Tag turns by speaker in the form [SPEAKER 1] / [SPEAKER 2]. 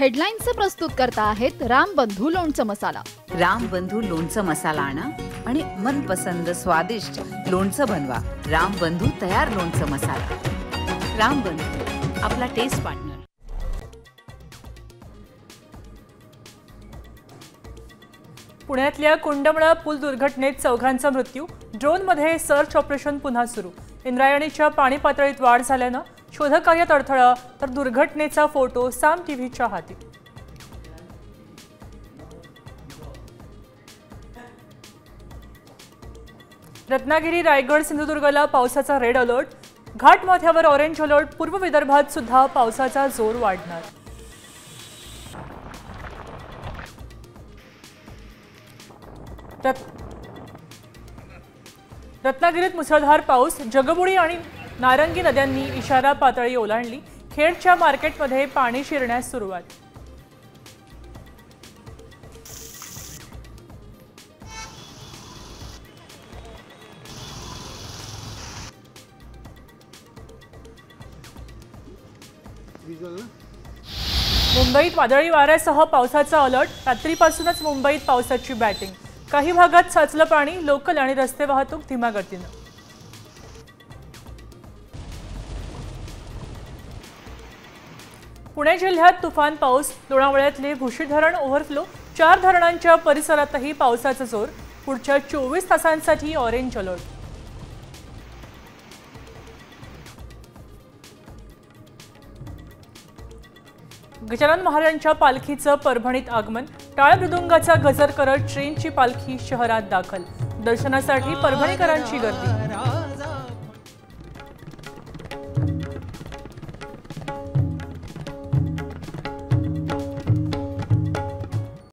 [SPEAKER 1] हेडलाईन्सचे प्रस्तुत करता आहेत रामबंधू लोणचं मसाला।
[SPEAKER 2] रामबंधू लोणचं मसाला आणा आणि मनपसंद स्वादिष्ट लोणचं बनवा। रामबंधू तयार लोणचं मसाला। रामबंधू आपला टेस्ट पार्टनर।
[SPEAKER 3] पुण्यातल्या कुंडमळा पूल दुर्घटनेत चौघांचा मृत्यू। ड्रोनमध्ये सर्च ऑपरेशन पुन्हा सुरू। इंद्रायणीच्या पाणी पातळीत वाढ झाल्यानं शोधकार्यात अडथळा, तर दुर्घटनेचा फोटो साम टीव्हीच्या हाती। रत्नागिरी, रायगड, सिंधुदुर्गला पावसाचा रेड अलर्ट। घाटमाथ्यावर ऑरेंज अलर्ट। पूर्व विदर्भात सुद्धा पावसाचा जोर वाढणार। रत्नागिरीत मुसळधार पाऊस। जगबुडी आणि नारंगी नद्यांनी इशारा पातळी ओलांडली। खेडच्या मार्केटमध्ये पाणी शिरण्यास सुरुवात। मुंबईत वादळी वाऱ्यासह पावसाचा अलर्ट। रात्रीपासूनच मुंबईत पावसाची बॅटिंग। काही भागात साचलं पाणी। लोकल आणि रस्ते वाहतूक धीम्या गतीनं। पुणे जिल्ह्यात तुफान पाऊस। लोणावळ्यातले भुशी धरण ओव्हरफ्लो। 4 धरणांच्या परिसरातही पावसाचा जोर। पुढच्या 24 तासांसाठी ऑरेंज अलर्ट। गजानन महाराजांच्या पालखीचं परभणीत आगमन। टाळ मृदुंगाचा गजर करत ट्रेनची पालखी शहरात दाखल। दर्शनासाठी परभणीकरांची गर्दी।